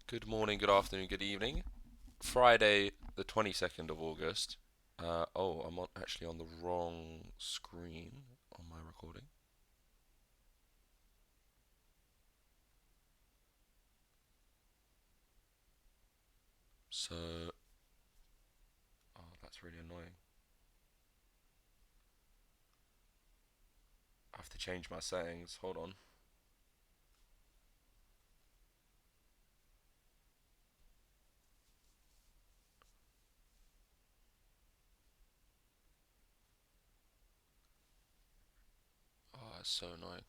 Good morning, good afternoon, good evening. Friday, the 22nd of August. I'm actually on the wrong screen on my recording. So, that's really annoying. I have to change my settings. Hold on. Oh, that's so annoying.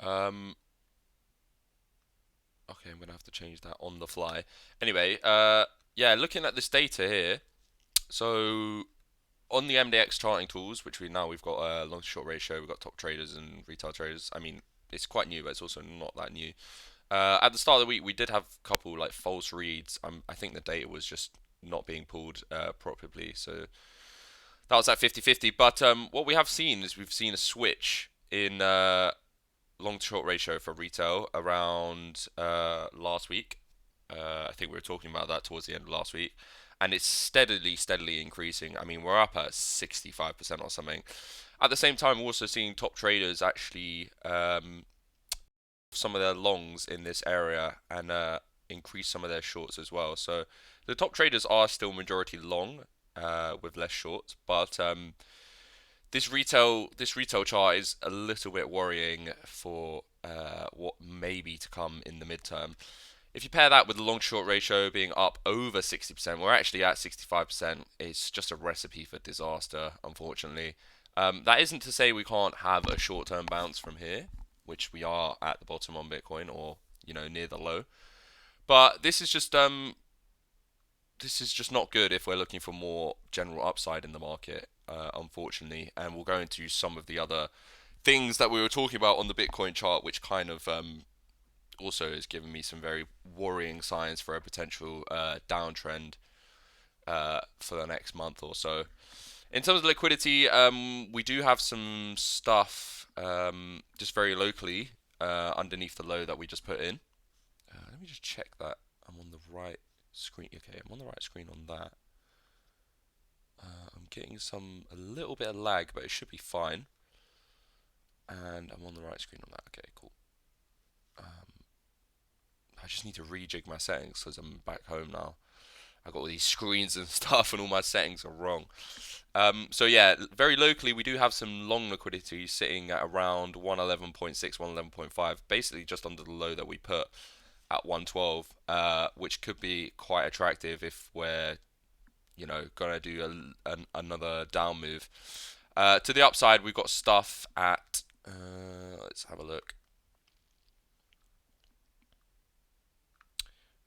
Um, okay, I'm gonna have to change that on the fly. Anyway, yeah, looking at this data here. So on the MDX charting tools, which we've got a long to short ratio, we've got top traders and retail traders. I mean, it's quite new, but it's also not that new. At the start of the week, we did have a couple like false reads. I think the data was just not being pulled properly, so that was at 50-50. But what we have seen is we've seen a switch in long to short ratio for retail around last week. I think we were talking about that towards the end of last week, and it's steadily increasing. I mean, we're up at 65% or something. At the same time, we're also seeing top traders actually some of their longs in this area and increase some of their shorts as well. So the top traders are still majority long with less shorts, but this retail chart is a little bit worrying for what may be to come in the midterm. If you pair that with the long short ratio being up over 60%, we're actually at 65%. It's just a recipe for disaster, unfortunately. That isn't to say we can't have a short term bounce from here, which we are at the bottom on Bitcoin or near the low. But this is just not good if we're looking for more general upside in the market, unfortunately. And we'll go into some of the other things that we were talking about on the Bitcoin chart, which kind of also has given me some very worrying signs for a potential downtrend for the next month or so. In terms of liquidity, we do have some stuff just very locally underneath the low that we just put in. Let me just check that I'm on the right screen. Okay, I'm on the right screen on that. I'm getting a little bit of lag, but it should be fine. And I'm on the right screen on that. Okay, cool. Um, I just need to rejig my settings because I'm back home now. I've got all these screens and stuff, and all my settings are wrong. So yeah, very locally, we do have some long liquidity sitting at around 111.6, 111.5, basically just under the low that we put at 112, which could be quite attractive if we're gonna do another down move. To the upside, we've got stuff at. Let's have a look.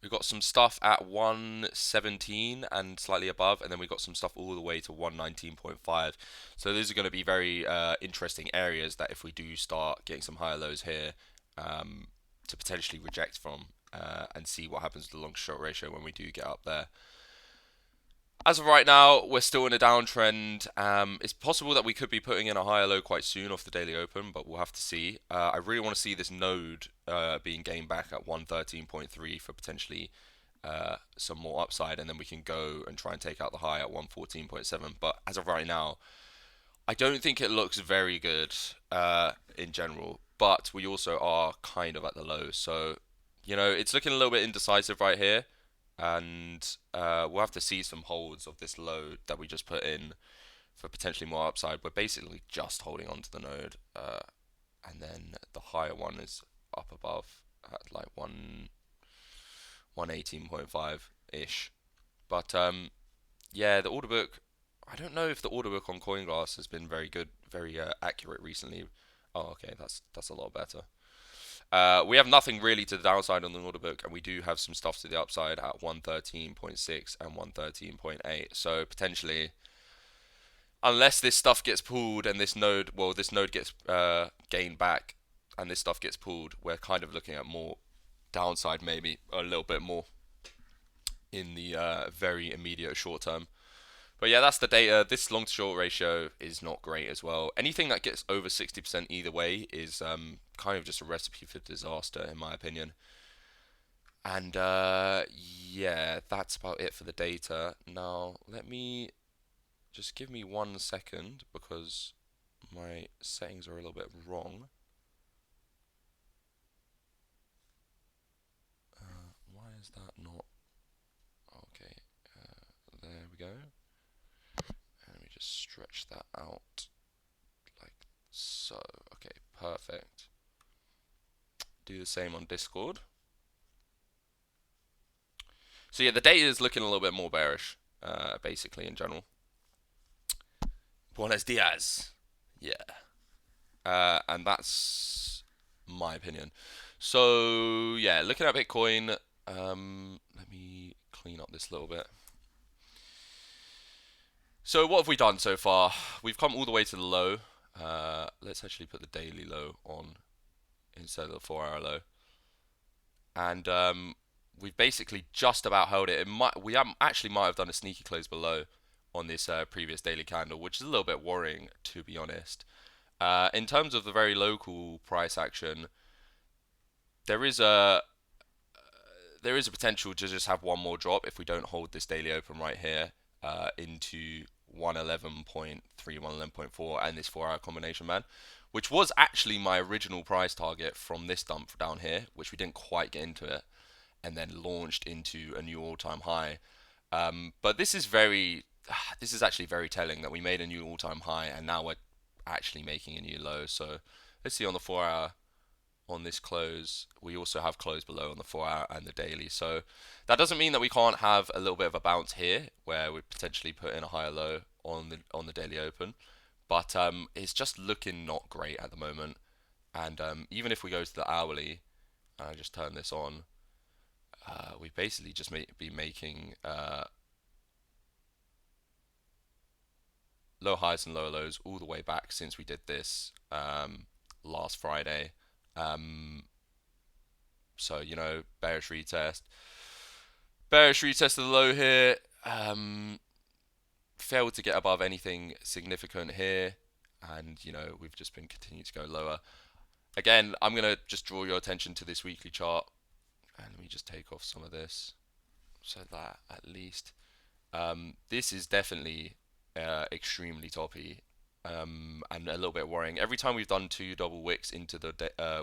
We've got some stuff at 117 and slightly above, and then we've got some stuff all the way to 119.5. So these are going to be very interesting areas that if we do start getting some higher lows here, to potentially reject from and see what happens to the long short ratio when we do get up there. As of right now, we're still in a downtrend. It's possible that we could be putting in a higher low quite soon off the daily open, but we'll have to see. I really want to see this node being gained back at 113.3 for potentially some more upside, and then we can go and try and take out the high at 114.7. But as of right now, I don't think it looks very good in general. But we also are kind of at the low, so it's looking a little bit indecisive right here, and we'll have to see some holds of this load that we just put in for potentially more upside. We're basically just holding on to the node, and then the higher one is up above at like 118.5 ish. But yeah, the order book. I don't know if the order book on CoinGlass has been very good, very accurate recently. Oh, okay, that's a lot better. We have nothing really to the downside on the order book, and we do have some stuff to the upside at 113.6 and 113.8. So potentially, unless this stuff gets pulled and this node gets gained back, and this stuff gets pulled, we're kind of looking at more downside, maybe a little bit more in the very immediate short term. But yeah, that's the data. This long to short ratio is not great as well. Anything that gets over 60% either way is kind of just a recipe for disaster, in my opinion. And yeah, that's about it for the data. Now, let me just give me 1 second because my settings are a little bit wrong. Why is that not? Okay, there we go. And let me just stretch that out like so. Okay, perfect. Do the same on Discord. So yeah, the data is looking a little bit more bearish, basically in general. Buenos dias. Yeah. And that's my opinion. So yeah, looking at Bitcoin, let me clean up this little bit. So what have we done so far? We've come all the way to the low. Let's actually put the daily low on instead of the 4-hour low. And we've basically just about held it. We actually might have done a sneaky close below on this previous daily candle, which is a little bit worrying, to be honest. In terms of the very local price action, there is a potential to just have one more drop if we don't hold this daily open right here into 111.3, 111.4, and this 4-hour combination man, which was actually my original price target from this dump down here, which we didn't quite get into it, and then launched into a new all-time high. But this is this is actually very telling that we made a new all-time high, and now we're actually making a new low. So let's see on the 4-hour. On this close, we also have close below on the 4-hour and the daily. So that doesn't mean that we can't have a little bit of a bounce here, where we potentially put in a higher low on the daily open. But it's just looking not great at the moment. And even if we go to the hourly, and I just turn this on, we basically just be making low highs and low lows all the way back since we did this last Friday. So, bearish retest of the low here. Failed to get above anything significant here, and we've just been continuing to go lower. Again, I'm gonna just draw your attention to this weekly chart, and let me just take off some of this so that at least this is definitely extremely toppy. And a little bit worrying. Every time we've done two double wicks into the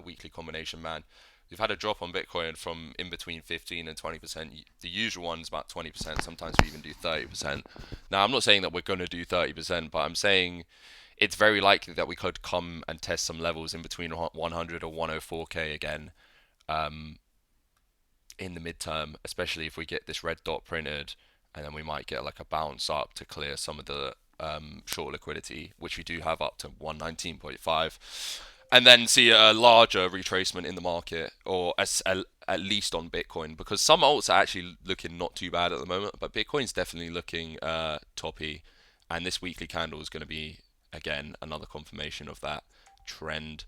weekly combination man, we've had a drop on Bitcoin from in between 15 and 20%. The usual one's about 20%. Sometimes we even do 30%. Now, I'm not saying that we're going to do 30%, but I'm saying it's very likely that we could come and test some levels in between 100 or 104k again in the midterm, especially if we get this red dot printed, and then we might get like a bounce up to clear some of the short liquidity, which we do have up to 119.5, and then see a larger retracement in the market, or at least on Bitcoin, because some alts are actually looking not too bad at the moment, but Bitcoin's definitely looking toppy, and this weekly candle is going to be again another confirmation of that trend.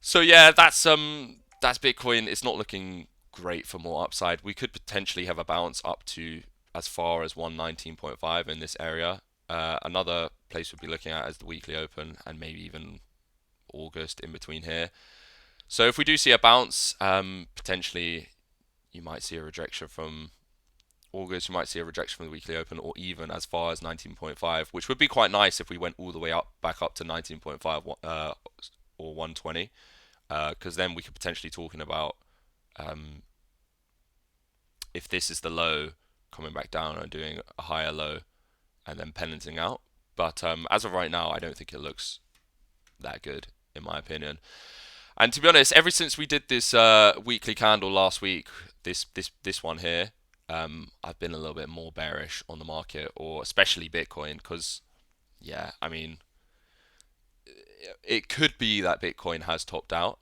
So yeah, that's Bitcoin. It's not looking great for more upside. We could potentially have a bounce up to as far as 119.5 in this area. Another place we'd be looking at is the weekly open, and maybe even August in between here. So if we do see a bounce, potentially you might see a rejection from August, you might see a rejection from the weekly open, or even as far as 19.5, which would be quite nice if we went all the way back up to 19.5 or 120, because then we could potentially talking about if this is the low, coming back down and doing a higher low and then penanting out. But as of right now, I don't think it looks that good, in my opinion. And to be honest, ever since we did this weekly candle last week, this one here, I've been a little bit more bearish on the market, or especially Bitcoin, because yeah, I mean, it could be that Bitcoin has topped out.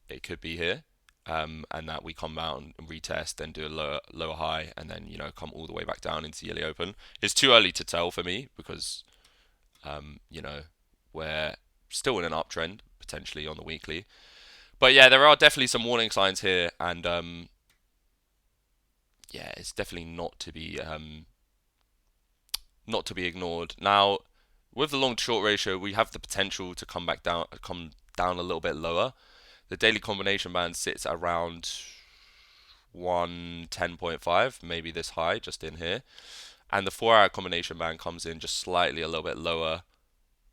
It could be here, and that we come out and retest and do a lower high, and then come all the way back down into yearly open. It's too early to tell for me because we're still in an uptrend potentially on the weekly. But yeah, there are definitely some warning signs here, and yeah, it's definitely not to be not to be ignored. Now, with the long to short ratio, we have the potential to come down a little bit lower. The daily combination band sits around 110.5, maybe this high, just in here. And the 4 hour combination band comes in just slightly a little bit lower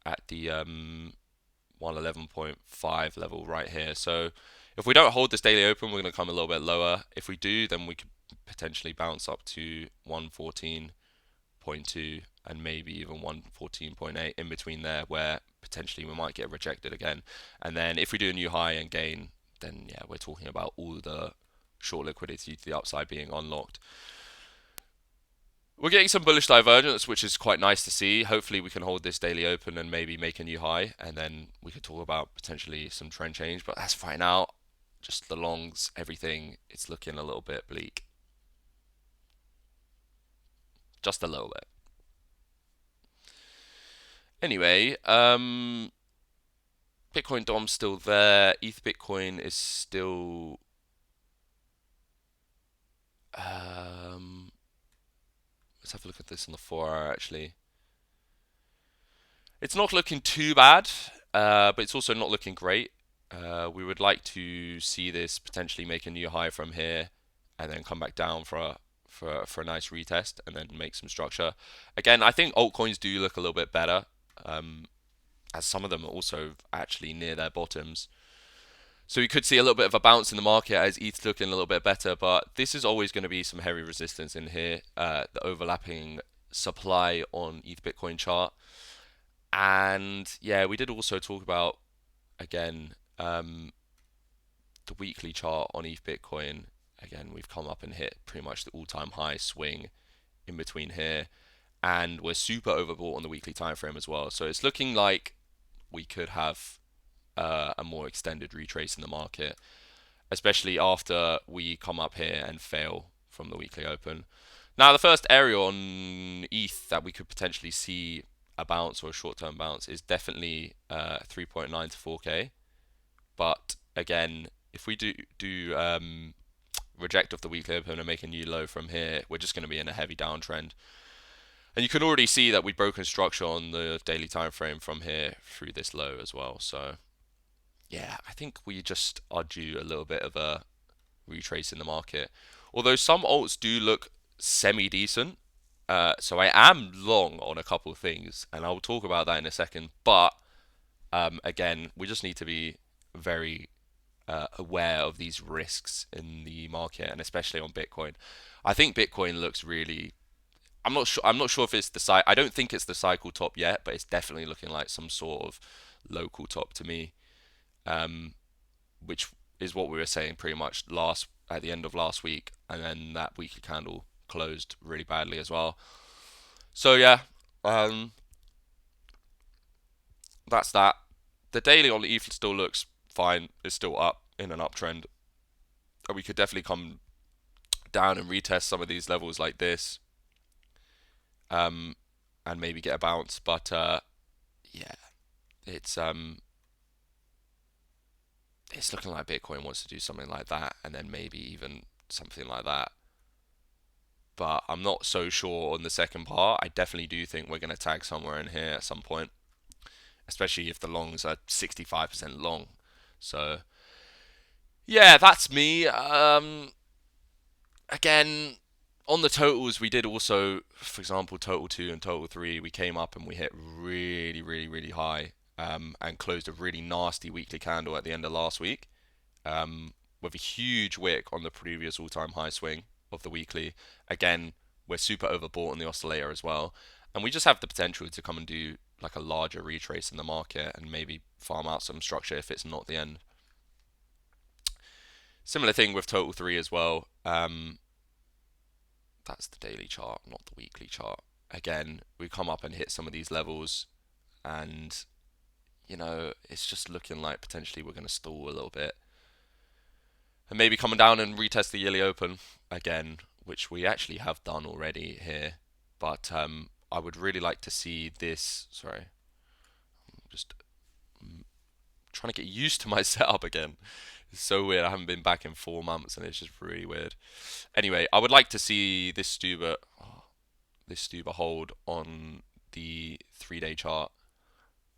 at the 111.5 level right here. So if we don't hold this daily open, we're going to come a little bit lower. If we do, then we could potentially bounce up to 114.2 and maybe even 114.8 in between there, where potentially we might get rejected again. And then if we do a new high and gain, then yeah, we're talking about all the short liquidity to the upside being unlocked. We're getting some bullish divergence, which is quite nice to see. Hopefully we can hold this daily open and maybe make a new high, and then we could talk about potentially some trend change. But as for right now, just the longs, everything, it's looking a little bit bleak. Just a little bit. Anyway, Bitcoin DOM's still there. ETH Bitcoin is still let's have a look at this on the 4 hour actually. It's not looking too bad, but it's also not looking great. We would like to see this potentially make a new high from here, and then come back down for a nice retest, and then make some structure. Again, I think altcoins do look a little bit better, as some of them are also actually near their bottoms. So we could see a little bit of a bounce in the market as ETH's looking a little bit better, but this is always going to be some heavy resistance in here. The overlapping supply on ETH Bitcoin chart. And yeah, we did also talk about, again, the weekly chart on ETH Bitcoin. Again, we've come up and hit pretty much the all-time high swing in between here. And we're super overbought on the weekly time frame as well. So it's looking like we could have a more extended retrace in the market, especially after we come up here and fail from the weekly open. Now, the first area on ETH that we could potentially see a bounce or a short-term bounce is definitely 3.9 to 4K. But again, if we do reject off the weekly open and make a new low from here, we're just going to be in a heavy downtrend. And you can already see that we've broken structure on the daily time frame from here through this low as well. So yeah, I think we just are due a little bit of a retrace in the market. Although some alts do look semi-decent. So I am long on a couple of things, and I'll talk about that in a second. But again, we just need to be very aware of these risks in the market, and especially on Bitcoin. I think Bitcoin looks really. I'm not sure. I'm not sure if it's the. I don't think it's the cycle top yet, but it's definitely looking like some sort of local top to me, which is what we were saying pretty much at the end of last week, and then that weekly candle closed really badly as well. So yeah, that's that. The daily on the ETH still looks fine. It's still up in an uptrend, and we could definitely come down and retest some of these levels like this, and maybe get a bounce. But yeah, it's it's looking like Bitcoin wants to do something like that, and then maybe even something like that. But I'm not so sure on the second part. I definitely do think we're going to tag somewhere in here at some point, especially if the longs are 65% long. So yeah, that's me. Again, on the totals, we did also, for example, total 2 and total 3, we came up and we hit really, really, really high, and closed a really nasty weekly candle at the end of last week, with a huge wick on the previous all-time high swing of the weekly. Again, we're super overbought on the oscillator as well, and we just have the potential to come and do like a larger retrace in the market and maybe farm out some structure if it's not the end. Similar thing with total 3 as well. That's the daily chart, not the weekly chart. Again, we come up and hit some of these levels, and it's just looking like potentially we're going to stall a little bit, and maybe coming down and retest the yearly open again, which we actually have done already here. But I would really like to see this. Sorry, I'm just trying to get used to my setup again. It's so weird. I haven't been back in 4 months, and it's just really weird. Anyway, I would like to see this Stuber. Oh, this Stuber hold on the 3-day chart,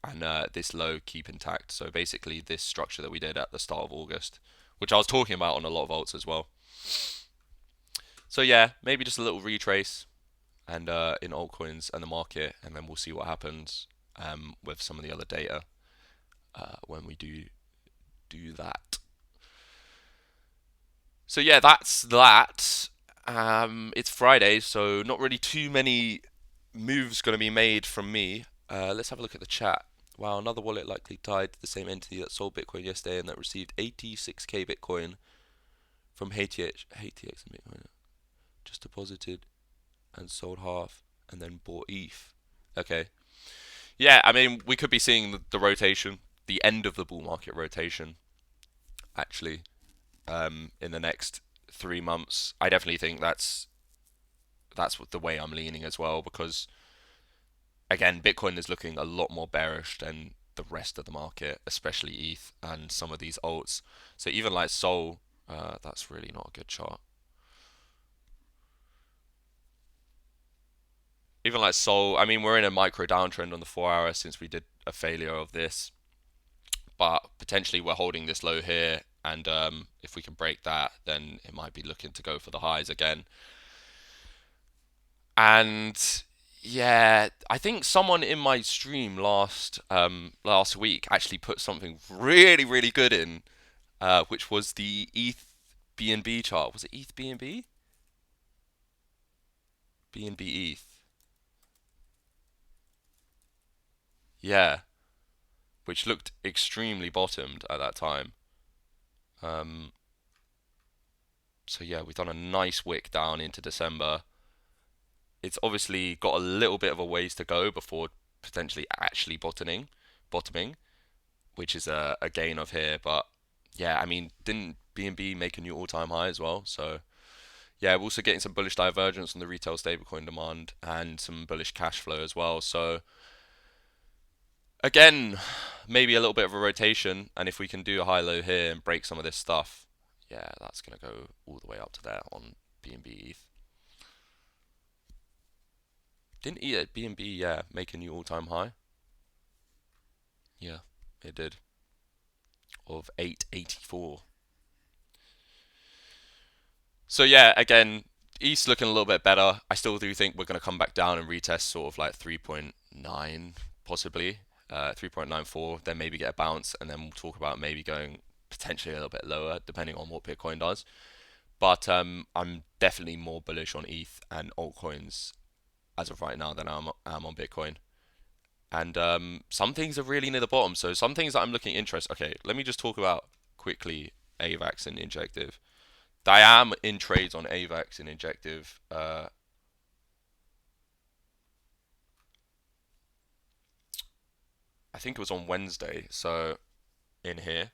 and this low keep intact. So basically this structure that we did at the start of August, which I was talking about on a lot of alts as well. So yeah, maybe just a little retrace and in altcoins and the market, and then we'll see what happens with some of the other data when we do that. So yeah, that's that. It's Friday, so not really too many moves going to be made from me. Let's have a look at the chat. Wow, another wallet likely tied to the same entity that sold Bitcoin yesterday and that received 86k Bitcoin from HTX and Bitcoin. Just deposited and sold half and then bought ETH. Okay. Yeah, I mean, we could be seeing the rotation, the end of the bull market rotation, actually, in the next 3 months. I definitely think that's the way I'm leaning as well, because again, Bitcoin is looking a lot more bearish than the rest of the market, especially ETH and some of these alts. So even like Sol, that's really not a good chart. Even like Sol, I mean, we're in a micro downtrend on the 4 hour since we did a failure of this, but potentially we're holding this low here, and if we can break that, then it might be looking to go for the highs again. And yeah, I think someone in my stream last week actually put something really good in, which was the ETH BNB chart. Was it ETH BNB? BNB ETH. Yeah, which looked extremely bottomed at that time. Um, so yeah, we've done a nice wick down into December. It's obviously got a little bit of a ways to go before potentially actually bottoming, which is a gain of here. But yeah, I mean, didn't BNB make a new all-time high as well? So yeah, we're also getting some bullish divergence on the retail stablecoin demand and some bullish cash flow as well. So again, maybe a little bit of a rotation, and if we can do a high-low here and break some of this stuff, yeah, that's gonna go all the way up to there on BNB ETH. Didn't BNB make a new all-time high? Yeah, it did, of 884. So yeah, again, East looking a little bit better. I still do think we're going to come back down and retest sort of like 3.9, possibly 3.94, then maybe get a bounce, and then we'll talk about maybe going potentially a little bit lower, depending on what Bitcoin does. But I'm definitely more bullish on ETH and altcoins as of right now than I'm on Bitcoin. And some things are really near the bottom. So some things that I'm looking interest. Okay, let me just talk about quickly AVAX and Injective. I am in trades on AVAX and Injective. I think it was on Wednesday. So in here,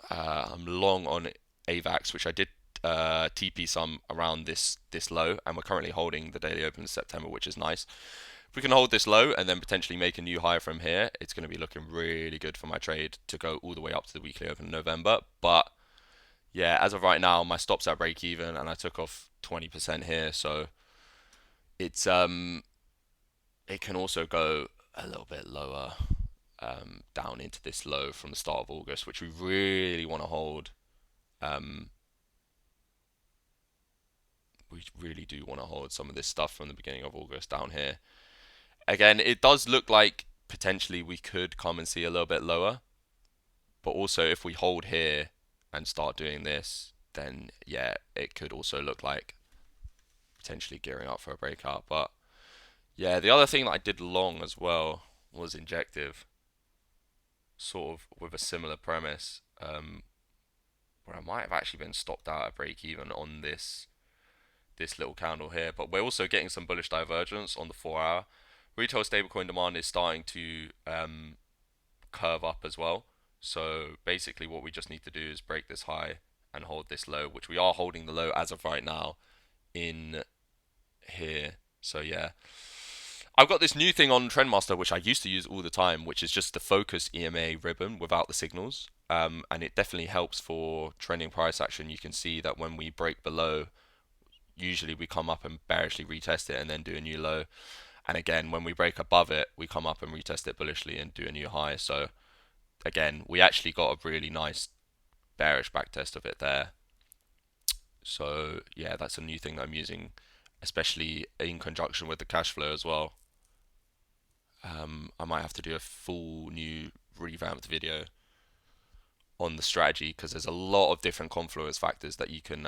I'm long on AVAX, which I did TP some around this low, and we're currently holding the daily open in September, which is nice. If we can hold this low and then potentially make a new high from here, it's going to be looking really good for my trade to go all the way up to the weekly open in November. But yeah, as of right now, my stop's at break even, and I took off 20% here, so it's it can also go a little bit lower, down into this low from the start of August, which we really want to hold. Um, we really do want to hold some of this stuff from the beginning of August down here. Again, it does look like potentially we could come and see a little bit lower, but also if we hold here and start doing this, then yeah, it could also look like potentially gearing up for a breakout. But yeah, the other thing that I did long as well was Injective, sort of with a similar premise, where I might have actually been stopped out at break even on this little candle here. But we're also getting some bullish divergence on the 4 hour. Retail stablecoin demand is starting to curve up as well. So basically, what we just need to do is break this high and hold this low, which we are holding the low as of right now in here. So yeah, I've got this new thing on Trendmaster, which I used to use all the time, which is just the focus EMA ribbon without the signals. And it definitely helps for trending price action. You can see that when we break below, usually we come up and bearishly retest it and then do a new low. And again, when we break above it, we come up and retest it bullishly and do a new high. So again, we actually got a really nice bearish backtest of it there. So yeah, that's a new thing that I'm using, especially in conjunction with the cash flow as well. I might have to do a full new revamped video on the strategy because there's a lot of different confluence factors that you can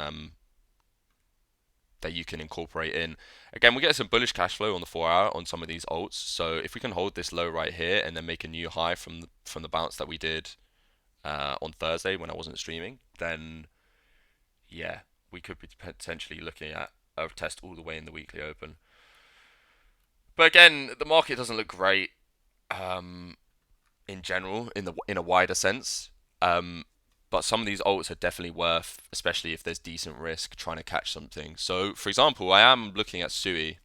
incorporate in. Again, we get some bullish cash flow on the 4 hour on some of these alts. So if we can hold this low right here and then make a new high from the bounce that we did on Thursday when I wasn't streaming, then yeah, we could be potentially looking at a test all the way in the weekly open. But again, the market doesn't look great in general, in a wider sense. But some of these alts are definitely worth, especially if there's decent risk, trying to catch something. So, for example, I am looking at Sui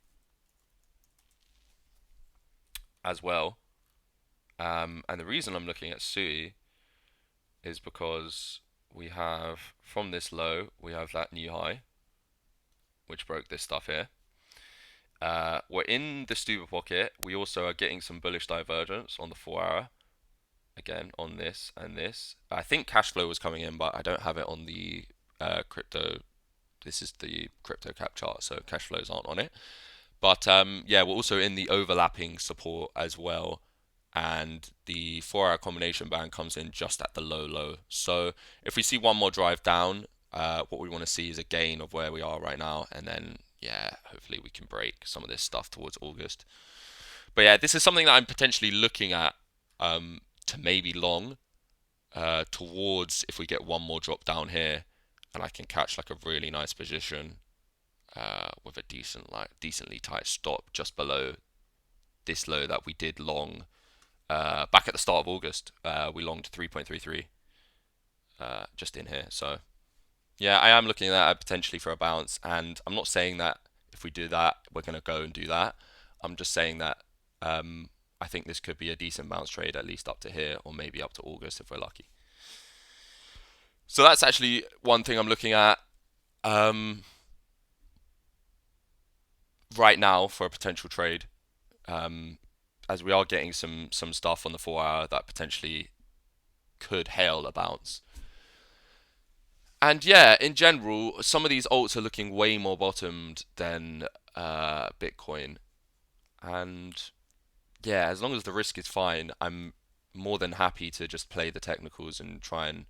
as well. And the reason I'm looking at Sui is because we have, from this low, we have that new high, which broke this stuff here. We're in the Stuber pocket. We also are getting some bullish divergence on the 4 hour. Again, on this and this. I think cash flow was coming in, but I don't have it on the crypto. This is the crypto cap chart, so cash flows aren't on it. But yeah, we're also in the overlapping support as well. And the 4 hour combination band comes in just at the low. So if we see one more drive down, what we want to see is a gain of where we are right now. And then, yeah, hopefully we can break some of this stuff towards August. But yeah, this is something that I'm potentially looking at to maybe long towards if we get one more drop down here and I can catch like a really nice position with a decently tight stop just below this low that we did long back at the start of August. We longed 3.33 just in here. So yeah, I am looking at that potentially for a bounce, and I'm not saying that if we do that we're going to go and do that. I'm just saying that I think this could be a decent bounce trade, at least up to here, or maybe up to August if we're lucky. So that's actually one thing I'm looking at right now for a potential trade, as we are getting some stuff on the 4 hour that potentially could hail a bounce. And yeah, in general, some of these alts are looking way more bottomed than Bitcoin. And yeah, as long as the risk is fine, I'm more than happy to just play the technicals and try and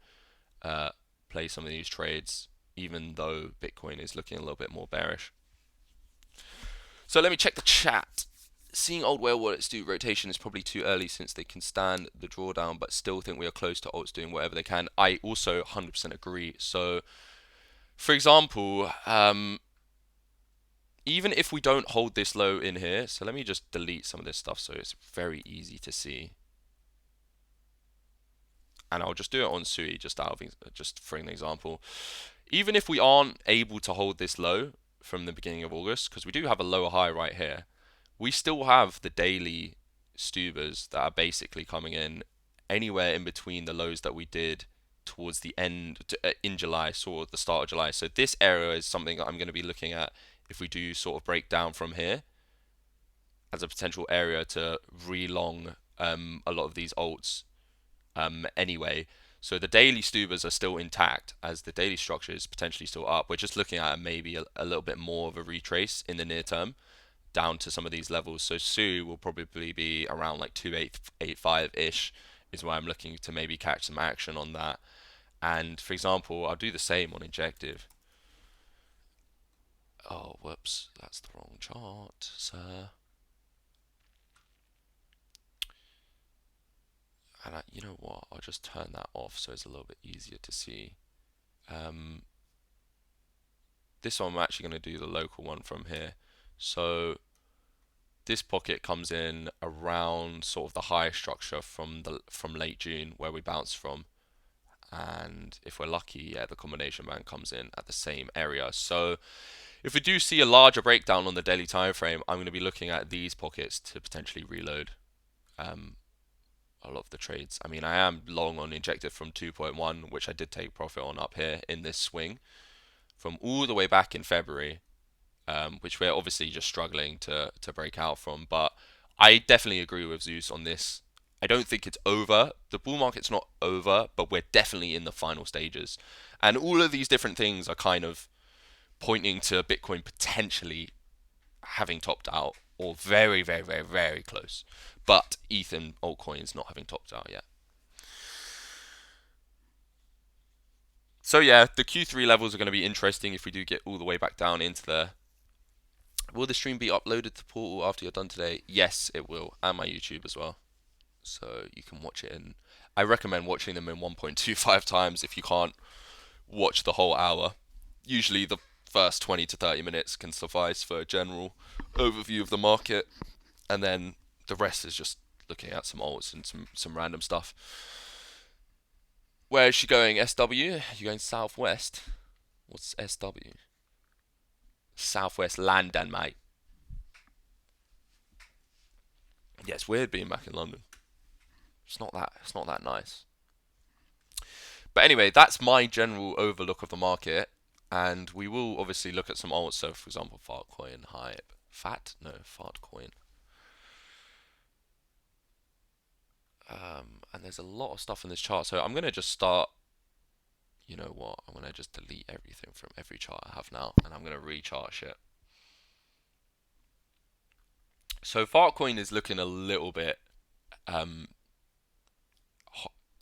play some of these trades, even though Bitcoin is looking a little bit more bearish. So let me check the chat. Seeing old whale wallets do rotation is probably too early since they can stand the drawdown, but still think we are close to alts doing whatever they can. I also 100% agree. So, for example, even if we don't hold this low in here, so let me just delete some of this stuff so it's very easy to see. And I'll just do it on Sui just for an example. Even if we aren't able to hold this low from the beginning of August, because we do have a lower high right here, we still have the daily Stubers that are basically coming in anywhere in between the lows that we did towards the end in July, sort of the start of July. So this area is something that I'm going to be looking at if we do sort of break down from here as a potential area to re-long a lot of these alts anyway. So the daily Stubers are still intact as the daily structure is potentially still up. We're just looking at maybe a little bit more of a retrace in the near term down to some of these levels. So Sue will probably be around like 2885-ish is where I'm looking to maybe catch some action on that. And for example, I'll do the same on Injective. Oh, whoops, that's the wrong chart, sir. And you know what? I'll just turn that off so it's a little bit easier to see. This one I'm actually going to do the local one from here. So this pocket comes in around sort of the high structure from late June where we bounced from. And if we're lucky, yeah, the combination band comes in at the same area. So if we do see a larger breakdown on the daily time frame, I'm going to be looking at these pockets to potentially reload a lot of the trades. I mean, I am long on Injective from 2.1, which I did take profit on up here in this swing from all the way back in February. which we're obviously just struggling to break out from. But I definitely agree with Zeus on this. I don't think it's over. The bull market's not over, but we're definitely in the final stages. And all of these different things are kind of pointing to Bitcoin potentially having topped out or very, very, very, very close. But ETH and altcoins not having topped out yet. So yeah, the Q3 levels are going to be interesting if we do get all the way back down into there. Will the stream be uploaded to Portal after you're done today? Yes, it will, and my YouTube as well. So you can watch it in. I recommend watching them in 1.25 times if you can't watch the whole hour. Usually the first 20 to 30 minutes can suffice for a general overview of the market, and then the rest is just looking at some alts and some random stuff. Where is she going? SW? You going southwest? What's SW? Southwest London, mate. Yeah, it's weird being back in London. It's not that nice. But anyway, that's my general overlook of the market, and we will obviously look at some alts. So, for example, Fartcoin, Hype, Fartcoin. And there's a lot of stuff in this chart. So I'm gonna just start. You know what? I'm gonna just delete everything from every chart I have now, and I'm gonna rechart shit. So Fartcoin is looking um,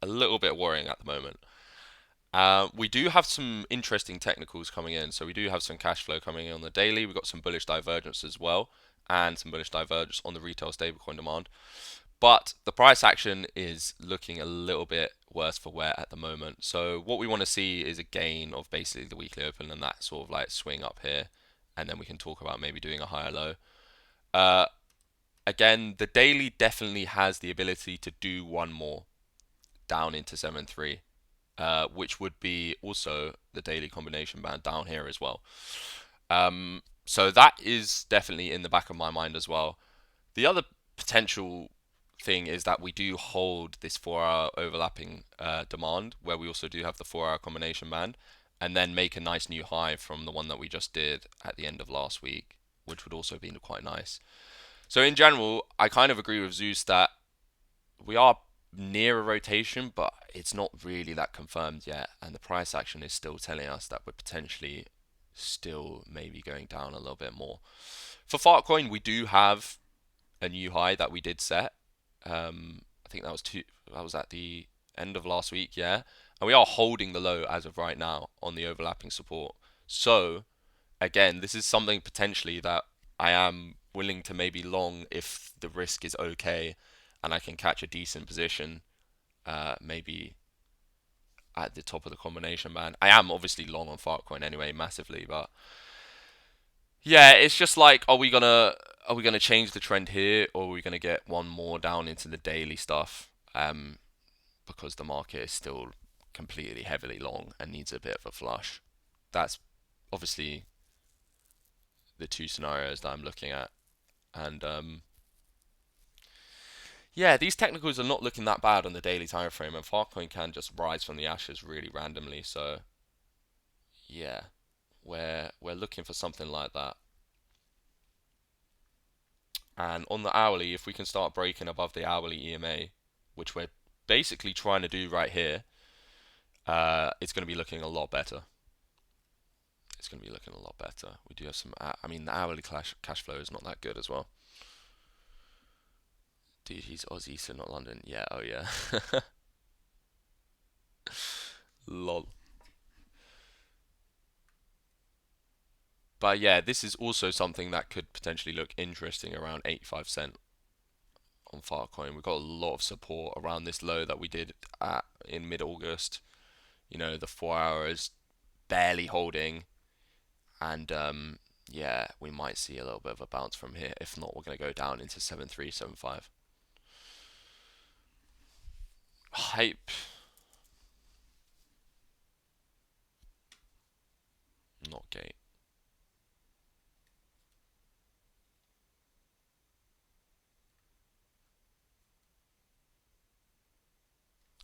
a little bit worrying at the moment. We do have some interesting technicals coming in. So we do have some cash flow coming in on the daily. We've got some bullish divergence as well, and some bullish divergence on the retail stablecoin demand. But the price action is looking a little bit worse for wear at the moment. So what we want to see is a gain of basically the weekly open and that sort of like swing up here, and then we can talk about maybe doing a higher low. Uh, Again, the daily definitely has the ability to do one more down into 7.3, which would be also the daily combination band down here as well. So that is definitely in the back of my mind as well. The other potential thing is that we do hold this 4-hour overlapping demand, where we also do have the 4-hour combination band, and then make a nice new high from the one that we just did at the end of last week, which would also be quite nice. So in general, I kind of agree with Zeus that we are near a rotation, but it's not really that confirmed yet, and the price action is still telling us that we're potentially still maybe going down a little bit more. For Fartcoin, we do have a new high that we did set. I think that was at the end of last week, yeah. And we are holding the low as of right now on the overlapping support. So again, this is something potentially that I am willing to maybe long if the risk is okay and I can catch a decent position, maybe at the top of the combination band. I am obviously long on Fartcoin anyway, massively, but yeah, it's just like, are we gonna change the trend here, or are we gonna get one more down into the daily stuff? Because the market is still completely heavily long and needs a bit of a flush. That's obviously the two scenarios that I'm looking at, and yeah, these technicals are not looking that bad on the daily time frame, and Farcoin can just rise from the ashes really randomly. So yeah, we're looking for something like that. And on the hourly, if we can start breaking above the hourly EMA, which we're basically trying to do right here, it's going to be looking a lot better. It's going to be looking a lot better. We do have some. I mean, the hourly cash flow is not that good as well. Dude, he's Aussie, so not London. Yeah. Oh yeah. Lol. But yeah, this is also something that could potentially look interesting around 85 cent on Farcoin. We've got a lot of support around this low that we did in mid-August. You know, the 4 hour is barely holding, and yeah, we might see a little bit of a bounce from here. If not, we're going to go down into 7.3, 7.5. Hype, not gate.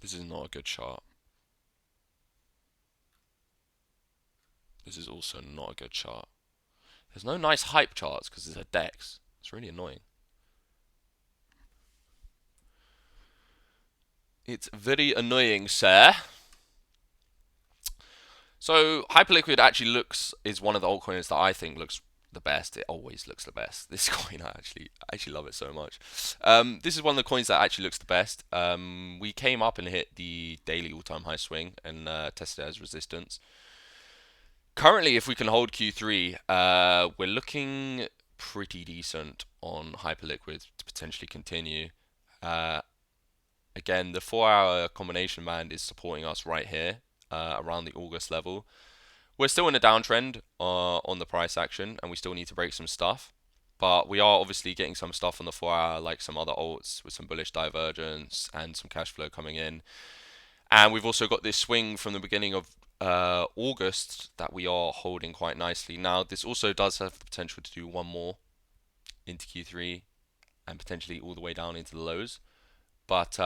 This is not a good chart. This is also not a good chart. There's no nice hype charts because it's a DEX. It's really annoying. It's very annoying, sir. So Hyperliquid actually is one of the altcoins that I think looks the best. It always looks the best. This coin I actually love it so much. This is one of the coins that actually looks the best. We came up and hit the daily all-time high swing and tested it as resistance. Currently, if we can hold Q3, we're looking pretty decent on Hyperliquid to potentially continue. Uh, Again, the 4-hour combination band is supporting us right here around the August level. We're still in a downtrend on the price action, and we still need to break some stuff. But we are obviously getting some stuff on the 4-hour, like some other alts with some bullish divergence and some cash flow coming in. And we've also got this swing from the beginning of August that we are holding quite nicely. Now, this also does have the potential to do one more into Q3 and potentially all the way down into the lows. But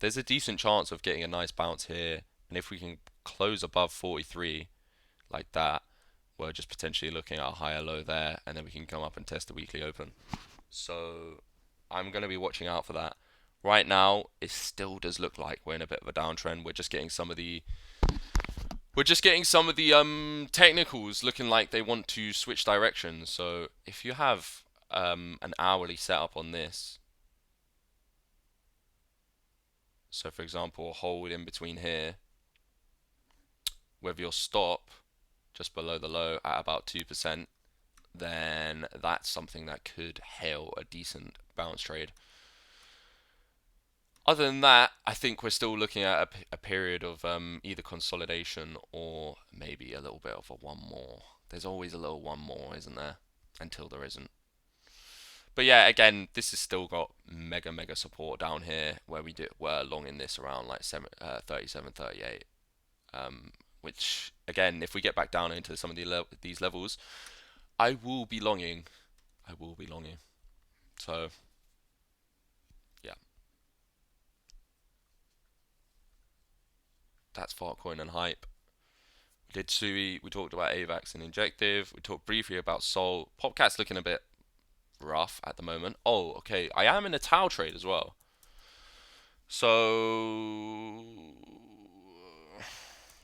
there's a decent chance of getting a nice bounce here. And if we can close above 43 like that, we're just potentially looking at a higher low there. And then we can come up and test the weekly open. So I'm going to be watching out for that. Right now, it still does look like we're in a bit of a downtrend. We're just getting some of the technicals looking like they want to switch directions. So if you have an hourly setup on this, so for example, a hold in between here with your stop just below the low at about 2%, then that's something that could hail a decent bounce trade. Other than that, I think we're still looking at a period of either consolidation or maybe a little bit of a one more. There's always a little one more, isn't there? Until there isn't. But yeah, again, this has still got mega support down here where we're long in this around like 37, 38. Which again, if we get back down into some of these levels, I will be longing. I will be longing. So yeah, that's Fartcoin and hype. We did Sui. We talked about AVAX and Injective. We talked briefly about Sol. Popcat's looking a bit rough at the moment. Oh, okay. I am in a Tau trade as well. So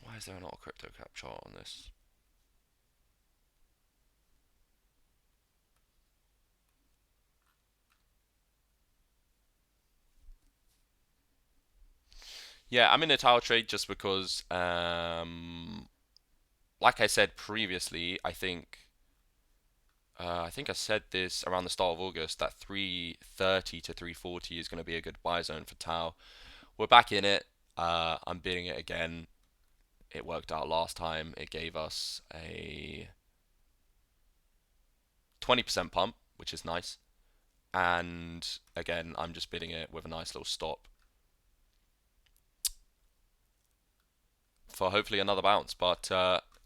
why is there not a crypto cap chart on this? Yeah, I'm in a Tau trade just because, like I said previously, I think I said this around the start of August that 330 to 340 is going to be a good buy zone for Tau. We're back in it. I'm bidding it again. It worked out last time. It gave us a 20% pump, which is nice. And again, I'm just bidding it with a nice little stop for hopefully another bounce. But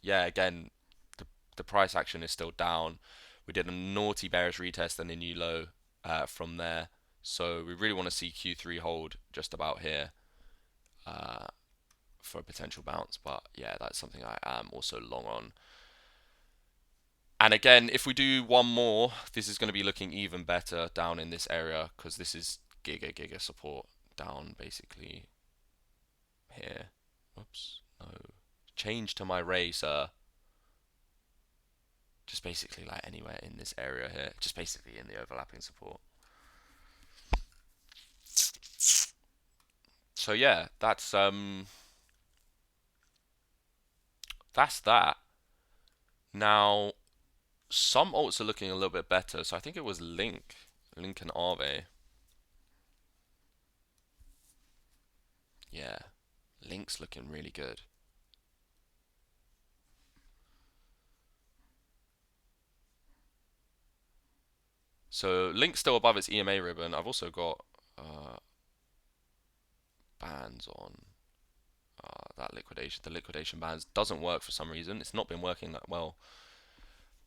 yeah, again, the price action is still down. We did a naughty bearish retest and a new low from there. So we really want to see Q3 hold just about here for a potential bounce. But yeah, that's something I am also long on. And again, if we do one more, this is going to be looking even better down in this area because this is giga support down basically here. Whoops, no. Change to my ray, sir. Just basically like anywhere in this area here. Just basically in the overlapping support. So yeah, that's that. Now, some alts are looking a little bit better. So I think it was Link and Aave. Yeah, Link's looking really good. So Link's still above its EMA ribbon. I've also got bands on that liquidation. The liquidation bands doesn't work for some reason. It's not been working that well.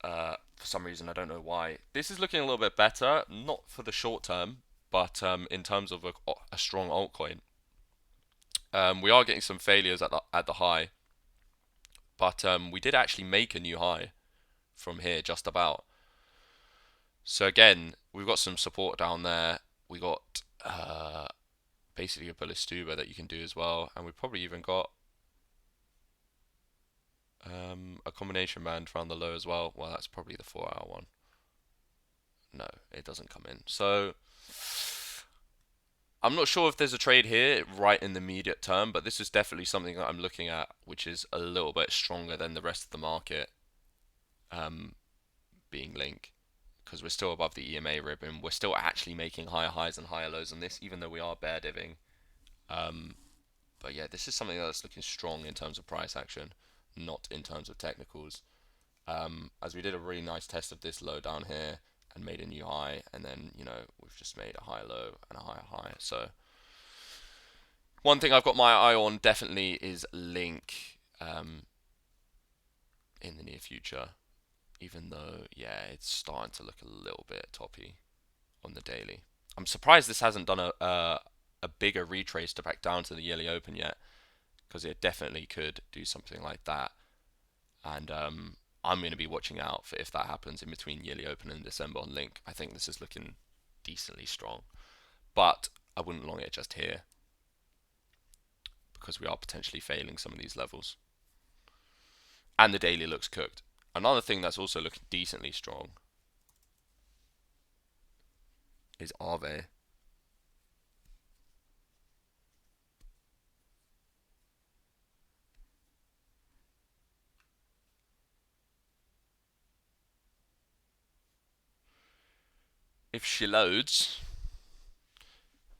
For some reason, I don't know why. This is looking a little bit better, not for the short term, but in terms of a strong altcoin. We are getting some failures at the high, but we did actually make a new high from here, just about. So again, we've got some support down there. We got basically a bullish stuba that you can do as well, and we've probably even got a combination band around the low as well. Well, that's probably the 4-hour one. No, it doesn't come in. So I'm not sure if there's a trade here right in the immediate term, but this is definitely something that I'm looking at, which is a little bit stronger than the rest of the market, um, being Link, because we're still above the EMA ribbon. We're still actually making higher highs and higher lows on this, even though we are bear diving. Um, but yeah, this is something that's looking strong in terms of price action, not in terms of technicals. As we did a really nice test of this low down here and made a new high, and then we've just made a high low and a higher high. So one thing I've got my eye on definitely is Link in the near future, even though yeah, it's starting to look a little bit toppy on the daily. I'm surprised this hasn't done a bigger retrace to back down to the yearly open yet, because it definitely could do something like that. And I'm going to be watching out for if that happens in between yearly open and December on Link. I think this is looking decently strong, but I wouldn't long it just here because we are potentially failing some of these levels. And the daily looks cooked. Another thing that's also looking decently strong is Arve. If she loads,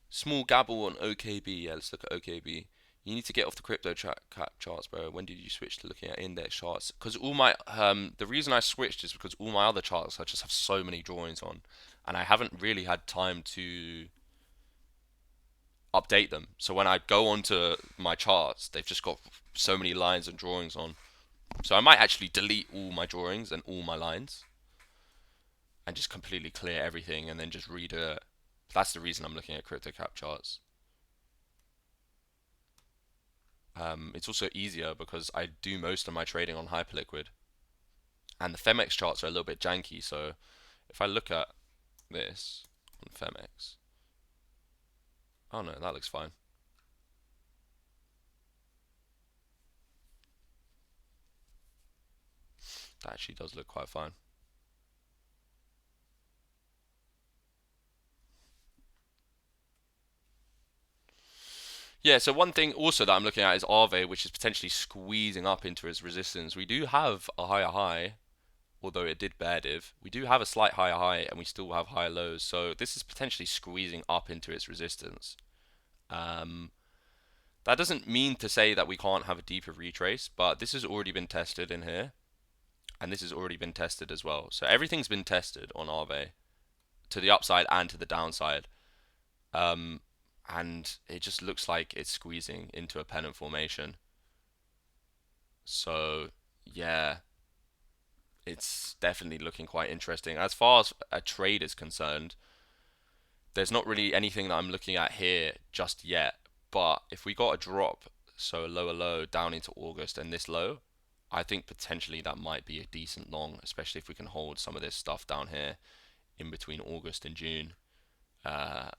small gabble on OKB. Yeah, let's look at OKB. You need to get off the crypto cap charts, bro. When did you switch to looking at index charts? Because all my the reason I switched is because all my other charts I just have so many drawings on, and I haven't really had time to update them. So when I go onto my charts, they've just got so many lines and drawings on. So I might actually delete all my drawings and all my lines and just completely clear everything and then just redo it. That's the reason I'm looking at crypto cap charts. It's also easier because I do most of my trading on Hyperliquid, and the Femex charts are a little bit janky. So if I look at this on Femex, oh no, that looks fine. That actually does look quite fine. Yeah, so one thing also that I'm looking at is Arve, which is potentially squeezing up into its resistance. We do have a higher high, although it did bear div. We do have a slight higher high, and we still have higher lows. So this is potentially squeezing up into its resistance. Um, that doesn't mean to say that we can't have a deeper retrace, but this has already been tested in here, and this has already been tested as well. So everything's been tested on Arve to the upside and to the downside. Um, and it just looks like it's squeezing into a pennant formation. So yeah, it's definitely looking quite interesting. As far as a trade is concerned, there's not really anything that I'm looking at here just yet. But if we got a drop, so a lower low down into August and this low, I think potentially that might be a decent long, especially if we can hold some of this stuff down here in between August and June. Uh,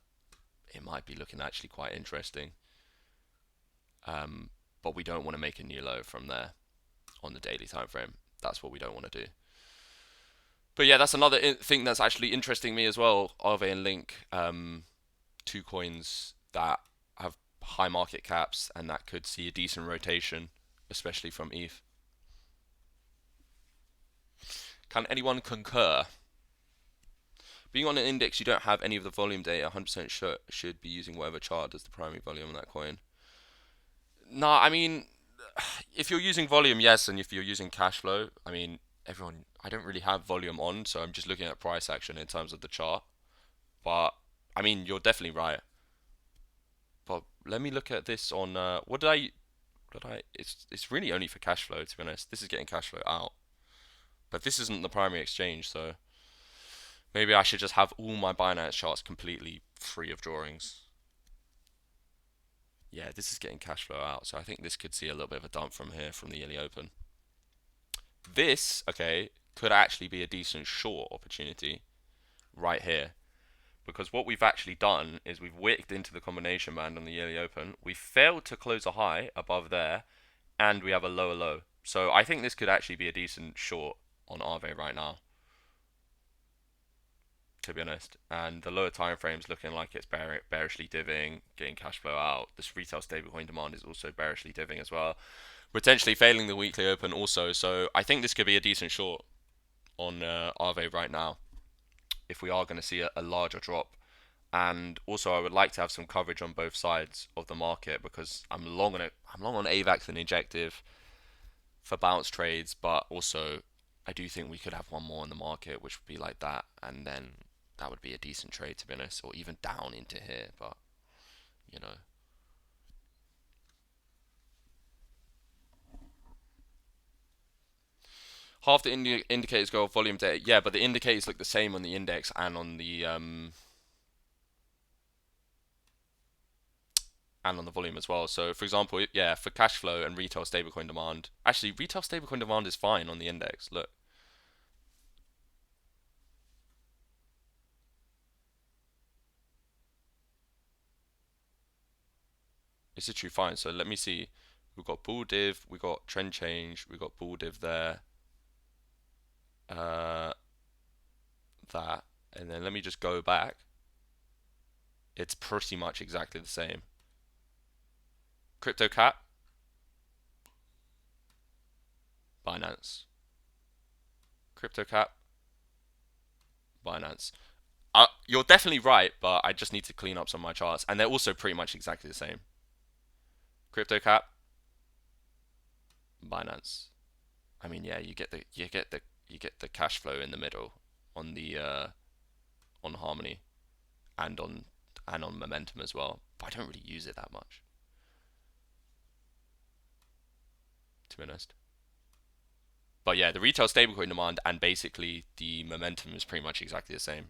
it might be looking actually quite interesting. But we don't want to make a new low from there on the daily time frame. That's what we don't want to do. But yeah, that's another thing that's actually interesting me as well. Arve and Link, two coins that have high market caps and that could see a decent rotation, especially from ETH. Can anyone concur? Being on an index, you don't have any of the volume data. 100% sure should be using whatever chart as the primary volume on that coin. No, I mean, if you're using volume, yes, and if you're using cash flow, I mean, everyone. I don't really have volume on, so I'm just looking at price action in terms of the chart. But I mean, you're definitely right. But let me look at this on. What did I? What did I? It's really only for cash flow, to be honest. This is getting cash flow out, but this isn't the primary exchange, so maybe I should just have all my Binance charts completely free of drawings. Yeah, this is getting cash flow out, so I think this could see a little bit of a dump from here from the yearly open. This, okay, could actually be a decent short opportunity. right here. Because what we've actually done is we've wicked into the combination band on the yearly open. We failed to close a high above there, and we have a lower low. So I think this could actually be a decent short on Arve right now, to be honest. And the lower time frame's looking like it's bearishly divvying, getting cash flow out. This retail stablecoin demand is also bearishly divvying as well, potentially failing the weekly open also. So I think this could be a decent short on Arve right now if we are going to see a larger drop. And also, I would like to have some coverage on both sides of the market because I'm long on it. I'm long on AVAX and Injective for bounce trades, but also I do think we could have one more in the market, which would be like that, and then that would be a decent trade to be honest, or even down into here. But you know, half the indicators go off volume data. Yeah, but the indicators look the same on the index and on the volume as well. So, for example, yeah, for cash flow and retail stablecoin demand, actually, retail stablecoin demand is fine on the index. Look, it's literally fine. So let me see. We've got bull div, we got trend change, we got bull div there, uh, that, and then let me just go back. It's pretty much exactly the same. Crypto cap, Binance. Crypto cap, Binance. You're definitely right, but I just need to clean up some of my charts, and they're also pretty much exactly the same. Crypto cap, Binance. I mean, yeah, you get the cash flow in the middle on the on Harmony and on Momentum as well. But I don't really use it that much, to be honest. But yeah, the retail stablecoin demand and basically the Momentum is pretty much exactly the same.